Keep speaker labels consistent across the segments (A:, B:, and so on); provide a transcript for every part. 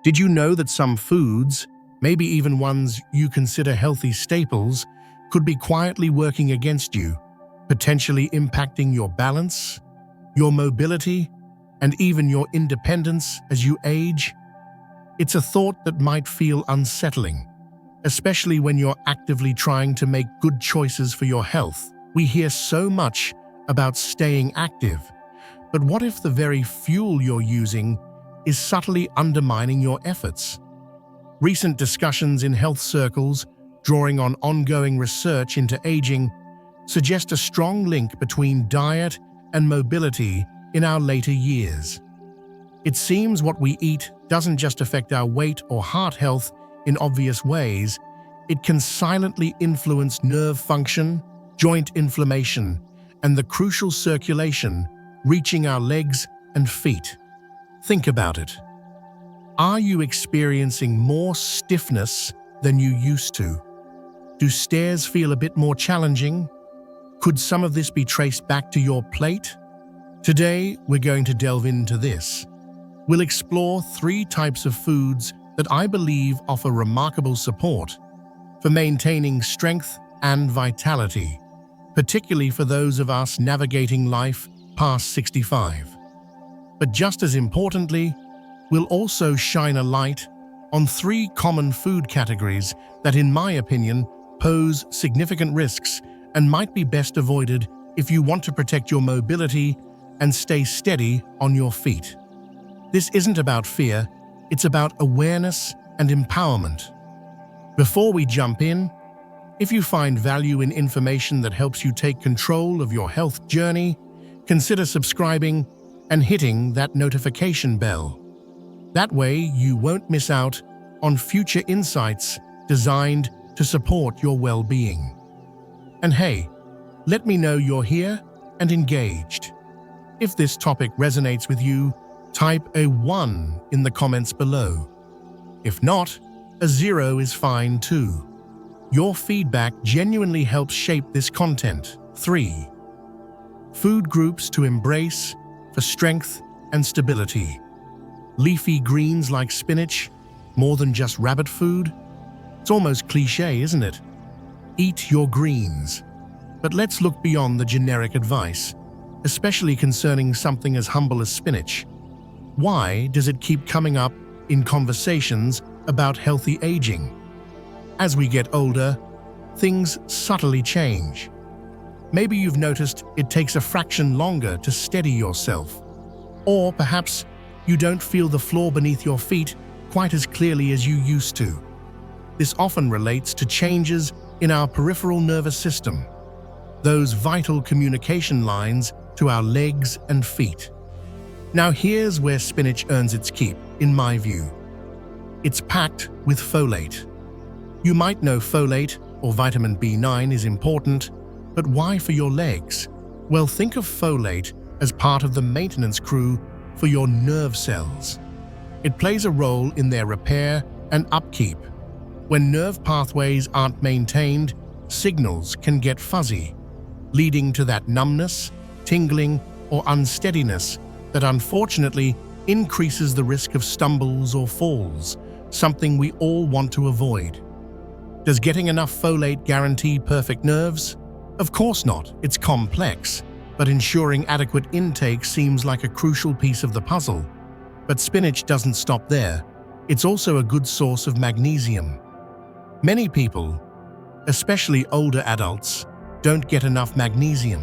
A: Did you know that some foods, maybe even ones you consider healthy staples, could be quietly working against you, potentially impacting your balance, your mobility, and even your independence as you age? It's a thought that might feel unsettling, especially when you're actively trying to make good choices for your health. We hear so much about staying active, but what if the very fuel you're using is subtly undermining your efforts? Recent discussions in health circles, drawing on ongoing research into aging, suggest a strong link between diet and mobility in our later years. It seems what we eat doesn't just affect our weight or heart health in obvious ways, it can silently influence nerve function, joint inflammation, and the crucial circulation reaching our legs and feet. Think about it. Are you experiencing more stiffness than you used to? Do stairs feel a bit more challenging? Could some of this be traced back to your plate? Today, we're going to delve into this. We'll explore 3 types of foods that I believe offer remarkable support for maintaining strength and vitality, particularly for those of us navigating life past 65. But just as importantly, we'll also shine a light on 3 common food categories that, in my opinion, pose significant risks and might be best avoided if you want to protect your mobility and stay steady on your feet. This isn't about fear, it's about awareness and empowerment. Before we jump in, if you find value in information that helps you take control of your health journey, consider subscribing and hitting that notification bell. That way, you won't miss out on future insights designed to support your well-being. And hey, let me know you're here and engaged. If this topic resonates with you, type a 1 in the comments below. If not, a 0 is fine too. Your feedback genuinely helps shape this content. 3. Food groups to embrace for strength and stability. Leafy greens like spinach, more than just rabbit food? It's almost cliché, isn't it? Eat your greens. But let's look beyond the generic advice, especially concerning something as humble as spinach. Why does it keep coming up in conversations about healthy aging? As we get older, things subtly change. Maybe you've noticed it takes a fraction longer to steady yourself. Or perhaps you don't feel the floor beneath your feet quite as clearly as you used to. This often relates to changes in our peripheral nervous system, those vital communication lines to our legs and feet. Now here's where spinach earns its keep, in my view. It's packed with folate. You might know folate or vitamin B9 is important, but why for your legs? Well, think of folate as part of the maintenance crew for your nerve cells. It plays a role in their repair and upkeep. When nerve pathways aren't maintained, signals can get fuzzy, leading to that numbness, tingling, or unsteadiness that unfortunately increases the risk of stumbles or falls, something we all want to avoid. Does getting enough folate guarantee perfect nerves? Of course not, it's complex, but ensuring adequate intake seems like a crucial piece of the puzzle. But spinach doesn't stop there. It's also a good source of magnesium. Many people, especially older adults, don't get enough magnesium.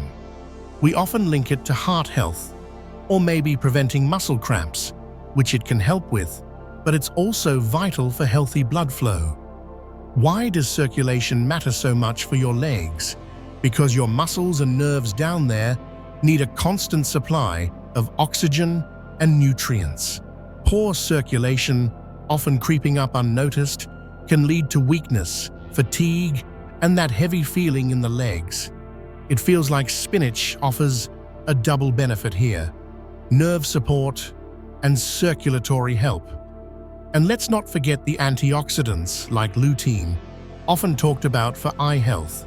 A: We often link it to heart health, or maybe preventing muscle cramps, which it can help with, but it's also vital for healthy blood flow. Why does circulation matter so much for your legs? Because your muscles and nerves down there need a constant supply of oxygen and nutrients. Poor circulation, often creeping up unnoticed, can lead to weakness, fatigue, and that heavy feeling in the legs. It feels like spinach offers a double benefit here: nerve support and circulatory help. And let's not forget the antioxidants like lutein, often talked about for eye health.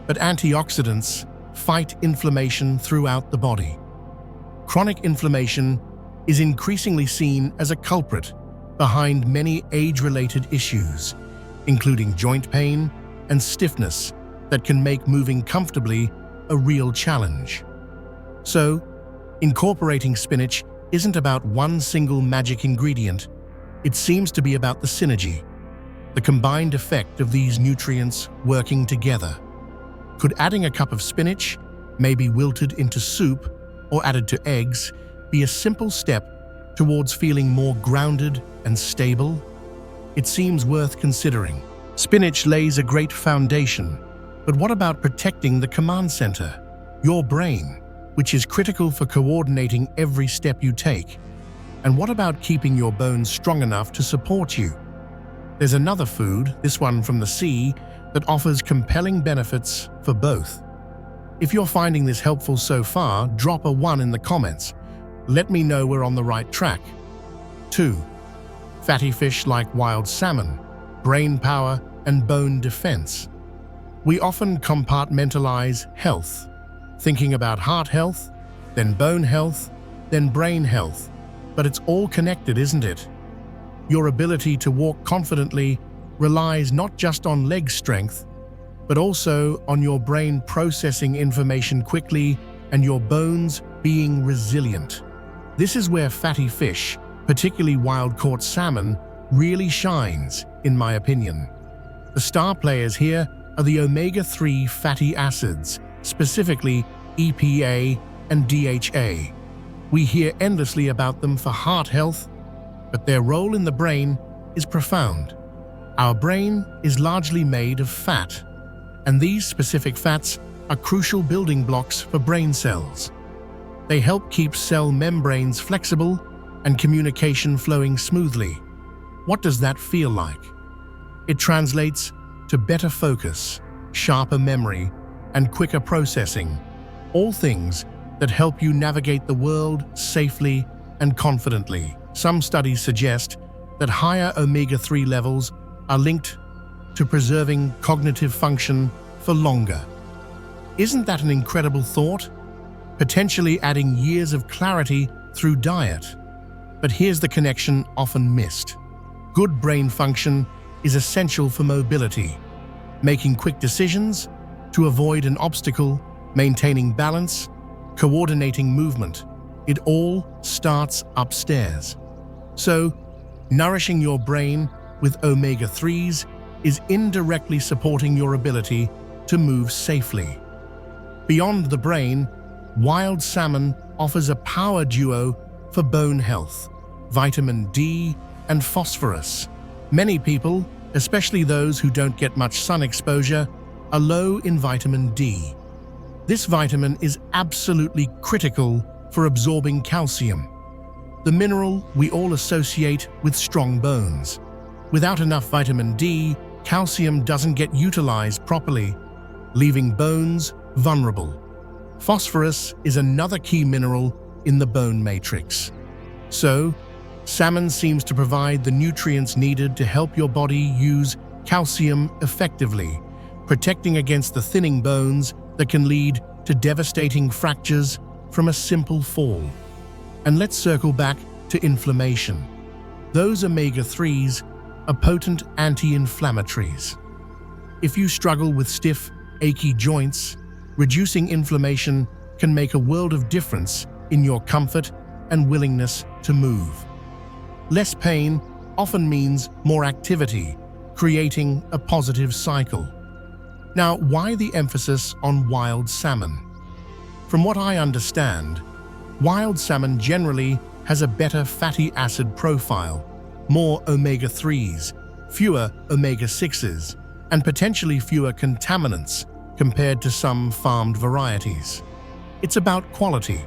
A: But antioxidants fight inflammation throughout the body. Chronic inflammation is increasingly seen as a culprit, behind many age-related issues, including joint pain and stiffness that can make moving comfortably a real challenge. So, incorporating spinach isn't about one single magic ingredient. It seems to be about the synergy, the combined effect of these nutrients working together. Could adding a cup of spinach, maybe wilted into soup or added to eggs, be a simple step towards feeling more grounded and stable? It seems worth considering. Spinach lays a great foundation, but what about protecting the command center, your brain, which is critical for coordinating every step you take? And what about keeping your bones strong enough to support you? There's another food, this one from the sea, that offers compelling benefits for both. If you're finding this helpful so far, drop a 1 in the comments. Let me know we're on the right track. 2. Fatty fish like wild salmon, brain power and bone defense. We often compartmentalize health, thinking about heart health, then bone health, then brain health. But it's all connected, isn't it? Your ability to walk confidently relies not just on leg strength, but also on your brain processing information quickly and your bones being resilient. This is where fatty fish, particularly wild-caught salmon, really shines, in my opinion. The star players here are the omega-3 fatty acids, specifically EPA and DHA. We hear endlessly about them for heart health, but their role in the brain is profound. Our brain is largely made of fat, and these specific fats are crucial building blocks for brain cells. They help keep cell membranes flexible and communication flowing smoothly. What does that feel like? It translates to better focus, sharper memory, and quicker processing, all things that help you navigate the world safely and confidently. Some studies suggest that higher omega-3 levels are linked to preserving cognitive function for longer. Isn't that an incredible thought? Potentially adding years of clarity through diet. But here's the connection often missed. Good brain function is essential for mobility, making quick decisions, to avoid an obstacle, maintaining balance, coordinating movement. It all starts upstairs. So, nourishing your brain with omega-3s is indirectly supporting your ability to move safely. Beyond the brain, wild salmon offers a power duo for bone health: vitamin D and phosphorus. Many people, especially those who don't get much sun exposure, are low in vitamin D. This vitamin is absolutely critical for absorbing calcium, the mineral we all associate with strong bones. Without enough vitamin D, calcium doesn't get utilized properly, leaving bones vulnerable. Phosphorus is another key mineral in the bone matrix. So, salmon seems to provide the nutrients needed to help your body use calcium effectively, protecting against the thinning bones that can lead to devastating fractures from a simple fall. And let's circle back to inflammation. Those omega-3s are potent anti-inflammatories. If you struggle with stiff, achy joints, reducing inflammation can make a world of difference in your comfort and willingness to move. Less pain often means more activity, creating a positive cycle. Now, why the emphasis on wild salmon? From what I understand, wild salmon generally has a better fatty acid profile, more omega-3s, fewer omega-6s, and potentially fewer contaminants compared to some farmed varieties. It's about quality,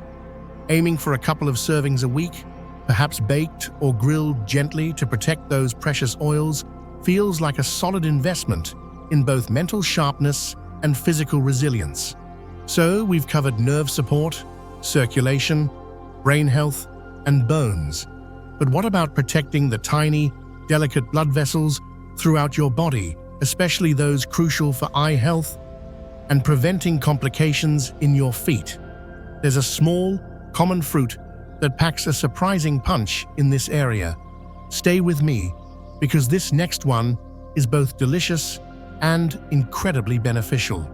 A: aiming for a couple of servings a week, perhaps baked or grilled gently to protect those precious oils, feels like a solid investment in both mental sharpness and physical resilience. So we've covered nerve support, circulation, brain health, and bones. But what about protecting the tiny, delicate blood vessels throughout your body, especially those crucial for eye health, and preventing complications in your feet? There's a small, common fruit that packs a surprising punch in this area: Stay with me, because this next one is both delicious and incredibly beneficial.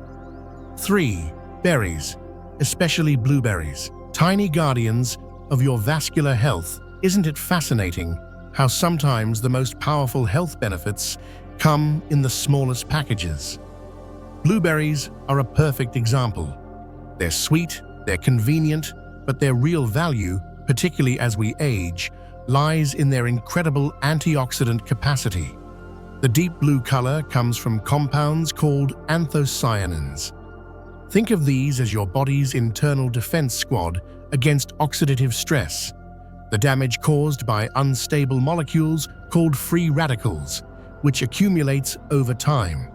A: 3. Berries, especially blueberries, tiny guardians of your vascular health. Isn't it fascinating how sometimes the most powerful health benefits come in the smallest packages? Blueberries are a perfect example. They're sweet, they're convenient, but their real value, particularly as we age, lies in their incredible antioxidant capacity. The deep blue color comes from compounds called anthocyanins. Think of these as your body's internal defense squad against oxidative stress, the damage caused by unstable molecules called free radicals, which accumulates over time.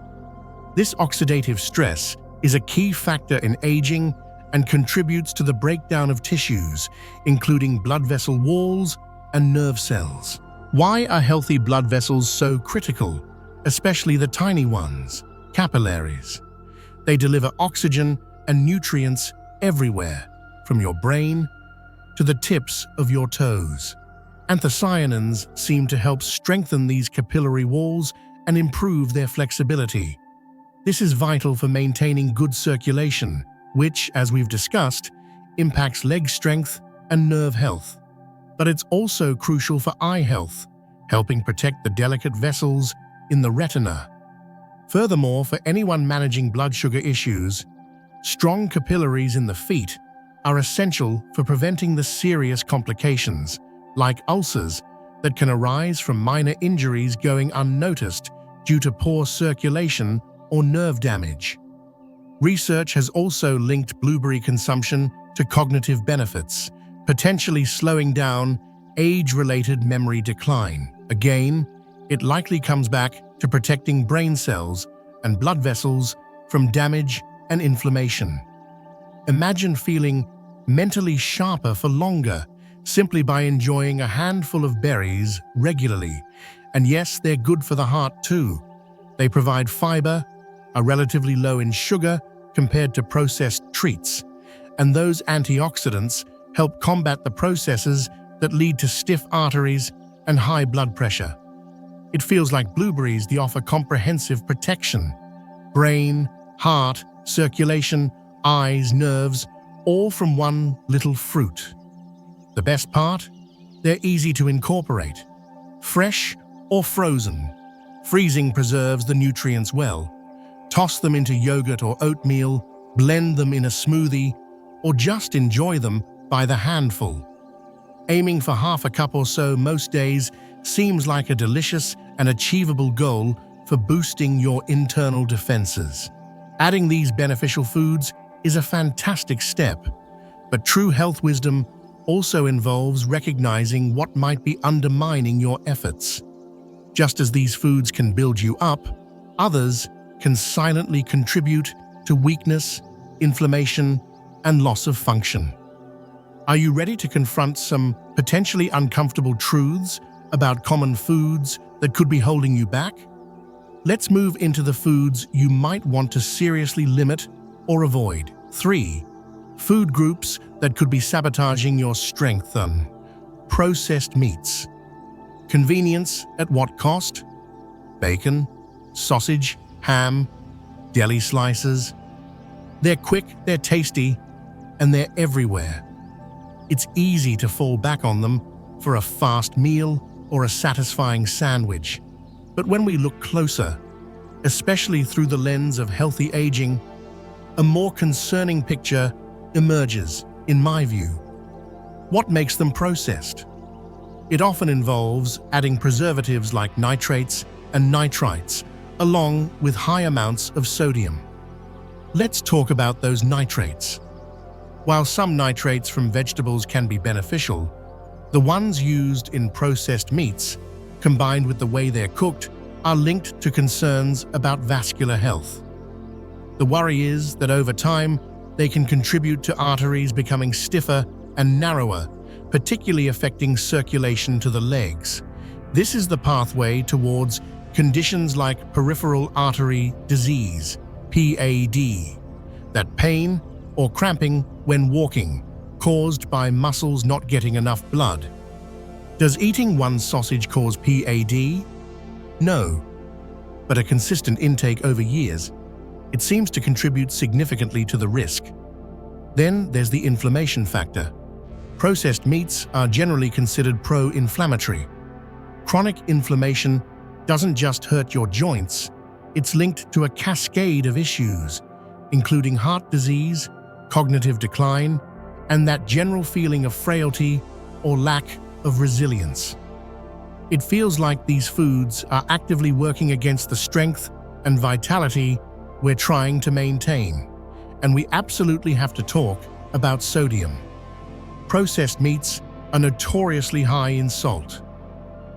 A: This oxidative stress is a key factor in aging and contributes to the breakdown of tissues, including blood vessel walls and nerve cells. Why are healthy blood vessels so critical, especially the tiny ones, capillaries? They deliver oxygen and nutrients everywhere, from your brain to the tips of your toes. Anthocyanins seem to help strengthen these capillary walls and improve their flexibility. This is vital for maintaining good circulation, which, as we've discussed, impacts leg strength and nerve health. But it's also crucial for eye health, helping protect the delicate vessels in the retina. Furthermore, for anyone managing blood sugar issues, strong capillaries in the feet are essential for preventing the serious complications, like ulcers, that can arise from minor injuries going unnoticed due to poor circulation or nerve damage. Research has also linked blueberry consumption to cognitive benefits, potentially slowing down age-related memory decline. Again, it likely comes back to protecting brain cells and blood vessels from damage and inflammation. Imagine feeling mentally sharper for longer simply by enjoying a handful of berries regularly. And yes, they're good for the heart too. They provide fiber, are relatively low in sugar compared to processed treats, and those antioxidants help combat the processes that lead to stiff arteries and high blood pressure. It feels like blueberries offer comprehensive protection. Brain, heart, circulation, eyes, nerves, all from one little fruit. The best part? They're easy to incorporate. Fresh or frozen. Freezing preserves the nutrients well. Toss them into yogurt or oatmeal, blend them in a smoothie, or just enjoy them by the handful. Aiming for half a cup or so most days seems like a delicious and achievable goal for boosting your internal defenses. Adding these beneficial foods is a fantastic step, but true health wisdom also involves recognizing what might be undermining your efforts. Just as these foods can build you up, others can silently contribute to weakness, inflammation, and loss of function. Are you ready to confront some potentially uncomfortable truths about common foods that could be holding you back? Let's move into the foods you might want to seriously limit or avoid. 3. Food groups that could be sabotaging your strength. Processed meats. Convenience at what cost? Bacon, sausage, ham, deli slices. They're quick, they're tasty, and they're everywhere. It's easy to fall back on them for a fast meal or a satisfying sandwich. But when we look closer, especially through the lens of healthy aging, a more concerning picture emerges, in my view. What makes them processed? It often involves adding preservatives like nitrates and nitrites, along with high amounts of sodium. Let's talk about those nitrates. While some nitrates from vegetables can be beneficial, the ones used in processed meats, combined with the way they're cooked, are linked to concerns about vascular health. The worry is that over time, they can contribute to arteries becoming stiffer and narrower, particularly affecting circulation to the legs. This is the pathway towards conditions like peripheral artery disease, PAD, that pain or cramping when walking, caused by muscles not getting enough blood. Does eating one sausage cause PAD? No, but a consistent intake over years, it seems to contribute significantly to the risk. Then there's the inflammation factor. Processed meats are generally considered pro-inflammatory. Chronic inflammation doesn't just hurt your joints, it's linked to a cascade of issues, including heart disease, cognitive decline, and that general feeling of frailty or lack of resilience. It feels like these foods are actively working against the strength and vitality we're trying to maintain. And we absolutely have to talk about sodium. Processed meats are notoriously high in salt.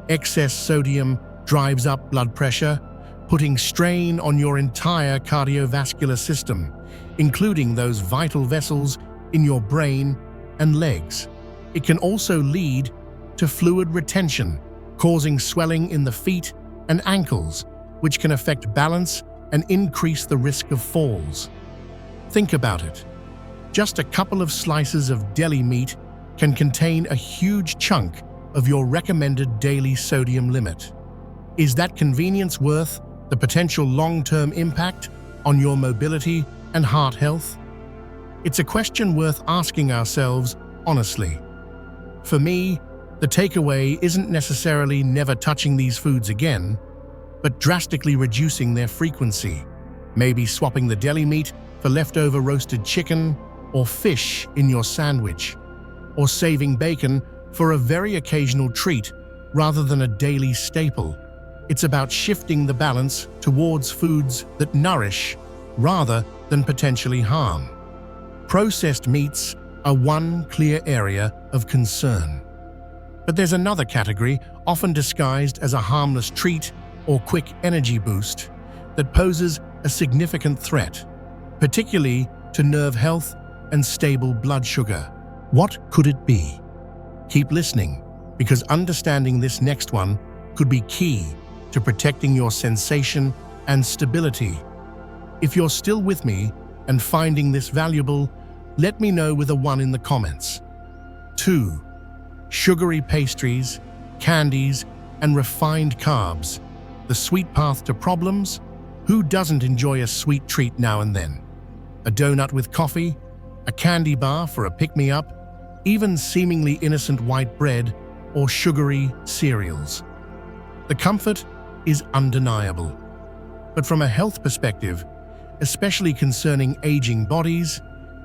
A: Excess sodium drives up blood pressure, putting strain on your entire cardiovascular system, including those vital vessels in your brain and legs. It can also lead to fluid retention, causing swelling in the feet and ankles, which can affect balance and increase the risk of falls. Think about it. Just a couple of slices of deli meat can contain a huge chunk of your recommended daily sodium limit. Is that convenience worth the potential long-term impact on your mobility and heart health? It's a question worth asking ourselves honestly. For me, the takeaway isn't necessarily never touching these foods again, but drastically reducing their frequency. Maybe swapping the deli meat for leftover roasted chicken or fish in your sandwich, or saving bacon for a very occasional treat rather than a daily staple. It's about shifting the balance towards foods that nourish rather than potentially harm. Processed meats are one clear area of concern. But there's another category, often disguised as a harmless treat or quick energy boost, that poses a significant threat, particularly to nerve health and stable blood sugar. What could it be? Keep listening, because understanding this next one could be key to protecting your sensation and stability. If you're still with me and finding this valuable, let me know with a 1 in the comments. 2. Sugary pastries, candies, and refined carbs. The sweet path to problems? Who doesn't enjoy a sweet treat now and then? A donut with coffee, a candy bar for a pick-me-up, even seemingly innocent white bread or sugary cereals. The comfort is undeniable. But from a health perspective, especially concerning aging bodies,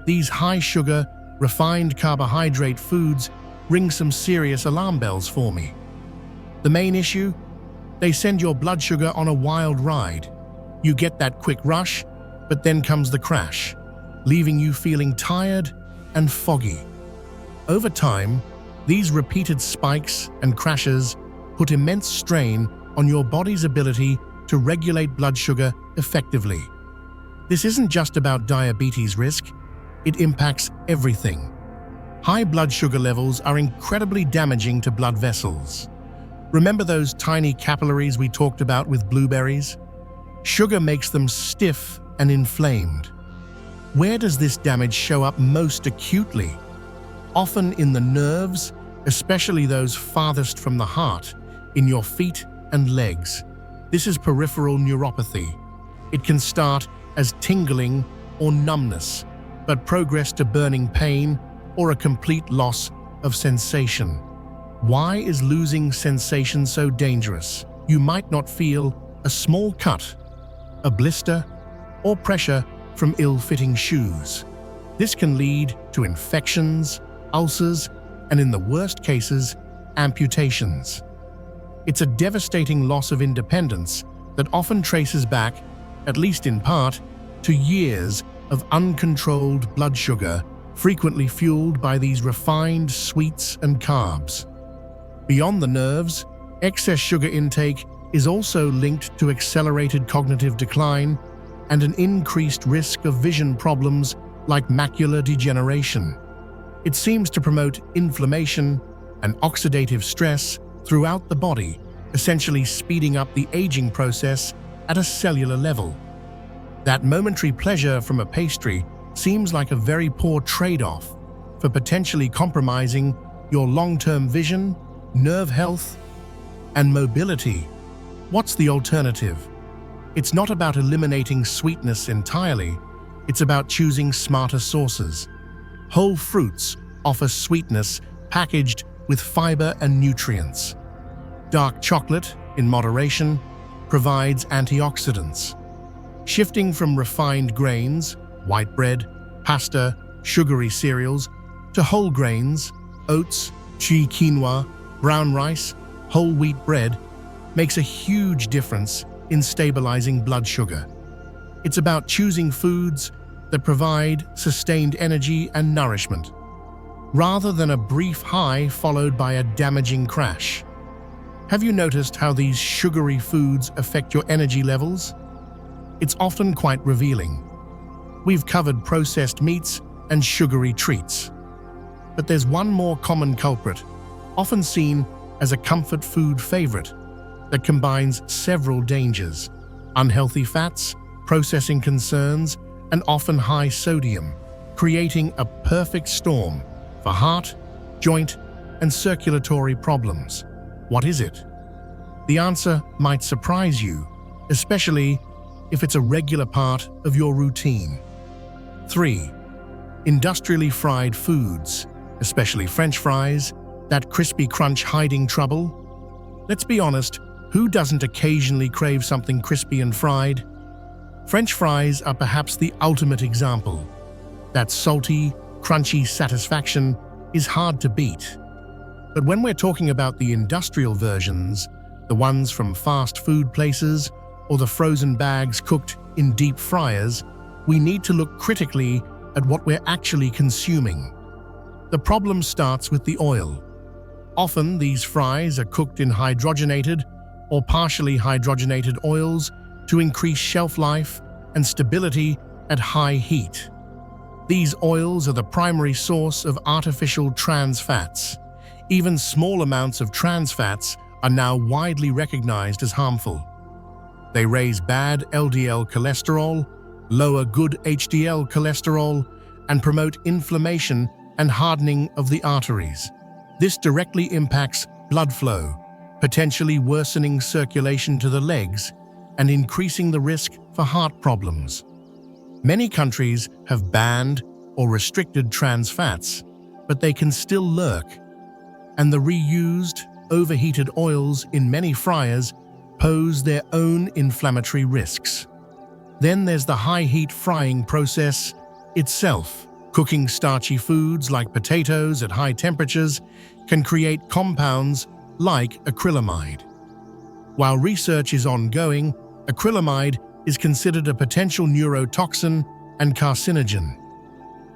A: these high-sugar, refined carbohydrate foods ring some serious alarm bells for me. The main issue? They send your blood sugar on a wild ride. You get that quick rush, but then comes the crash, leaving you feeling tired and foggy. Over time, these repeated spikes and crashes put immense strain on your body's ability to regulate blood sugar effectively. This isn't just about diabetes risk, it impacts everything. High blood sugar levels are incredibly damaging to blood vessels. Remember those tiny capillaries we talked about with blueberries? Sugar makes them stiff and inflamed. Where does this damage show up most acutely? Often in the nerves, especially those farthest from the heart, in your feet and legs. This is peripheral neuropathy. It can start as tingling or numbness, but progress to burning pain or a complete loss of sensation. Why is losing sensation so dangerous? You might not feel a small cut, a blister, or pressure from ill-fitting shoes. This can lead to infections, ulcers, and in the worst cases, amputations. It's a devastating loss of independence that often traces back, at least in part, to years of uncontrolled blood sugar, frequently fueled by these refined sweets and carbs. Beyond the nerves, excess sugar intake is also linked to accelerated cognitive decline and an increased risk of vision problems like macular degeneration. It seems to promote inflammation and oxidative stress throughout the body, essentially speeding up the aging process at a cellular level. That momentary pleasure from a pastry seems like a very poor trade-off for potentially compromising your long-term vision nerve health, and mobility. What's the alternative? It's not about eliminating sweetness entirely, it's about choosing smarter sources. Whole fruits offer sweetness packaged with fiber and nutrients. Dark chocolate, in moderation, provides antioxidants. Shifting from refined grains, white bread, pasta, sugary cereals, to whole grains, oats, quinoa, brown rice, whole wheat bread, makes a huge difference in stabilizing blood sugar. It's about choosing foods that provide sustained energy and nourishment, rather than a brief high followed by a damaging crash. Have you noticed how these sugary foods affect your energy levels? It's often quite revealing. We've covered processed meats and sugary treats. But there's one more common culprit, often seen as a comfort food favorite, that combines several dangers: unhealthy fats, processing concerns, and often high sodium, creating a perfect storm for heart, joint, and circulatory problems. What is it? The answer might surprise you, especially if it's a regular part of your routine. 3. Industrially fried foods, especially French fries, that crispy crunch hiding trouble. Let's be honest, who doesn't occasionally crave something crispy and fried? French fries are perhaps the ultimate example. That salty, crunchy satisfaction is hard to beat. But when we're talking about the industrial versions, the ones from fast food places or the frozen bags cooked in deep fryers, we need to look critically at what we're actually consuming. The problem starts with the oil. Often these fries are cooked in hydrogenated or partially hydrogenated oils to increase shelf life and stability at high heat. These oils are the primary source of artificial trans fats. Even small amounts of trans fats are now widely recognized as harmful. They raise bad LDL cholesterol, lower good HDL cholesterol, and promote inflammation and hardening of the arteries. This directly impacts blood flow, potentially worsening circulation to the legs and increasing the risk for heart problems. Many countries have banned or restricted trans fats, but they can still lurk, and the reused, overheated oils in many fryers pose their own inflammatory risks. Then there's the high-heat frying process itself. Cooking starchy foods like potatoes at high temperatures can create compounds like acrylamide. While research is ongoing, acrylamide is considered a potential neurotoxin and carcinogen.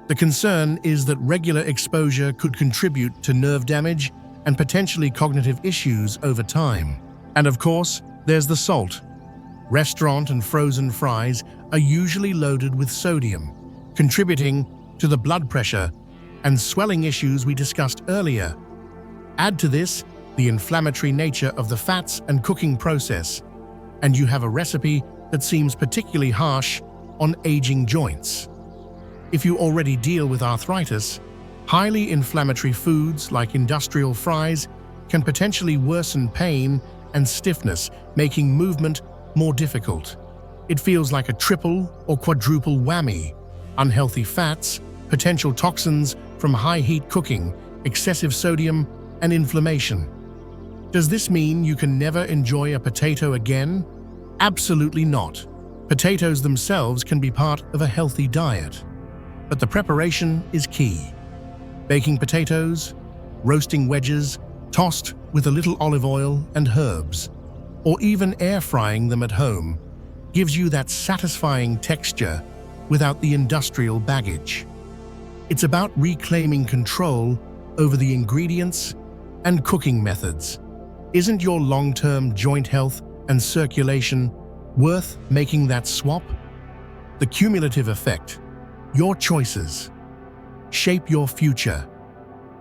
A: The concern is that regular exposure could contribute to nerve damage and potentially cognitive issues over time. And of course, there's the salt. Restaurant and frozen fries are usually loaded with sodium, contributing to the blood pressure and swelling issues we discussed earlier. Add to this the inflammatory nature of the fats and cooking process, and you have a recipe that seems particularly harsh on aging joints. If you already deal with arthritis, highly inflammatory foods like industrial fries can potentially worsen pain and stiffness, making movement more difficult. It feels like a triple or quadruple whammy: unhealthy fats, potential toxins from high-heat cooking, excessive sodium, and inflammation. Does this mean you can never enjoy a potato again? Absolutely not. Potatoes themselves can be part of a healthy diet, but the preparation is key. Baking potatoes, roasting wedges, tossed with a little olive oil and herbs, or even air frying them at home, gives you that satisfying texture without the industrial baggage. It's about reclaiming control over the ingredients and cooking methods. Isn't your long-term joint health and circulation worth making that swap? The cumulative effect, your choices, shape your future.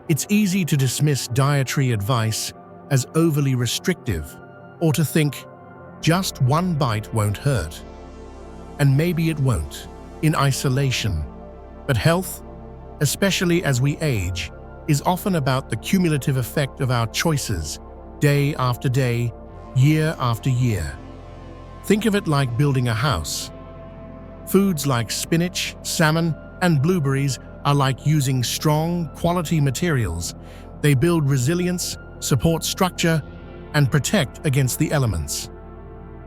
A: It's easy to dismiss dietary advice as overly restrictive, or to think, just one bite won't hurt. And maybe it won't, in isolation. But health, especially as we age, is often about the cumulative effect of our choices, day after day, year after year. Think of it like building a house. Foods like spinach, salmon, and blueberries are like using strong, quality materials. They build resilience, support structure, and protect against the elements.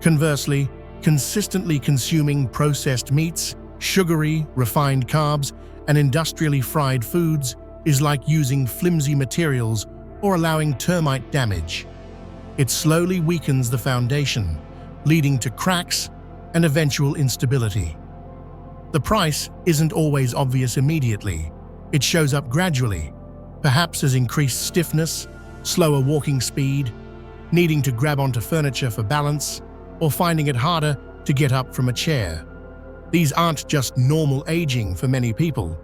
A: Conversely, consistently consuming processed meats, sugary, refined carbs, and industrially fried foods is like using flimsy materials or allowing termite damage. It slowly weakens the foundation, leading to cracks and eventual instability. The price isn't always obvious immediately. It shows up gradually, perhaps as increased stiffness, slower walking speed, needing to grab onto furniture for balance, or finding it harder to get up from a chair. These aren't just normal aging for many people.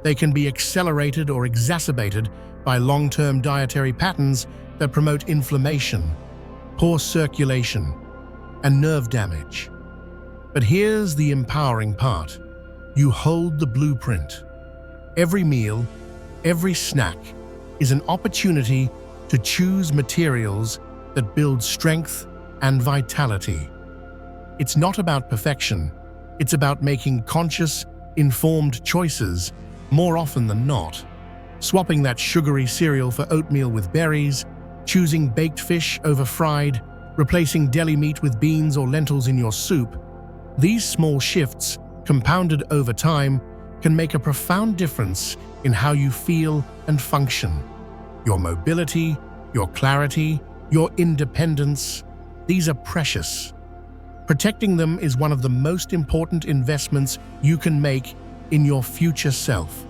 A: They can be accelerated or exacerbated by long-term dietary patterns that promote inflammation, poor circulation, and nerve damage. But here's the empowering part. You hold the blueprint. Every meal, every snack is an opportunity to choose materials that build strength and vitality. It's not about perfection. It's about making conscious, informed choices more often than not. Swapping that sugary cereal for oatmeal with berries, choosing baked fish over fried, replacing deli meat with beans or lentils in your soup. These small shifts, compounded over time, can make a profound difference in how you feel and function. Your mobility, your clarity, your independence, these are precious. Protecting them is one of the most important investments you can make in your future self.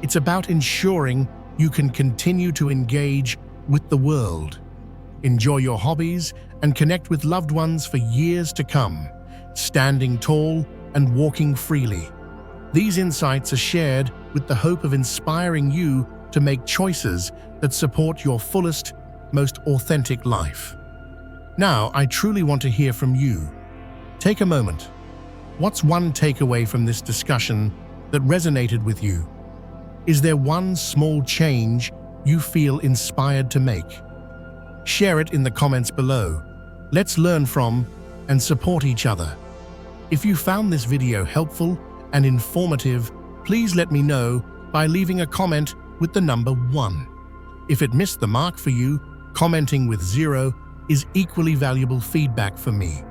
A: It's about ensuring you can continue to engage with the world, enjoy your hobbies, and connect with loved ones for years to come, standing tall and walking freely. These insights are shared with the hope of inspiring you to make choices that support your fullest, most authentic life. Now, I truly want to hear from you. Take a moment. What's one takeaway from this discussion that resonated with you? Is there one small change you feel inspired to make? Share it in the comments below. Let's learn from and support each other. If you found this video helpful and informative, please let me know by leaving a comment with the number 1. If it missed the mark for you, commenting with 0 is equally valuable feedback for me.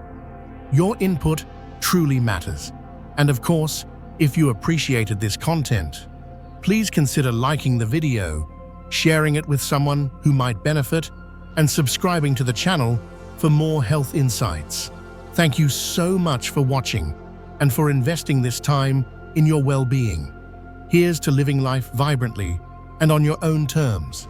A: Your input truly matters. And of course, if you appreciated this content, please consider liking the video, sharing it with someone who might benefit, and subscribing to the channel for more health insights. Thank you so much for watching and for investing this time in your well-being. Here's to living life vibrantly and on your own terms.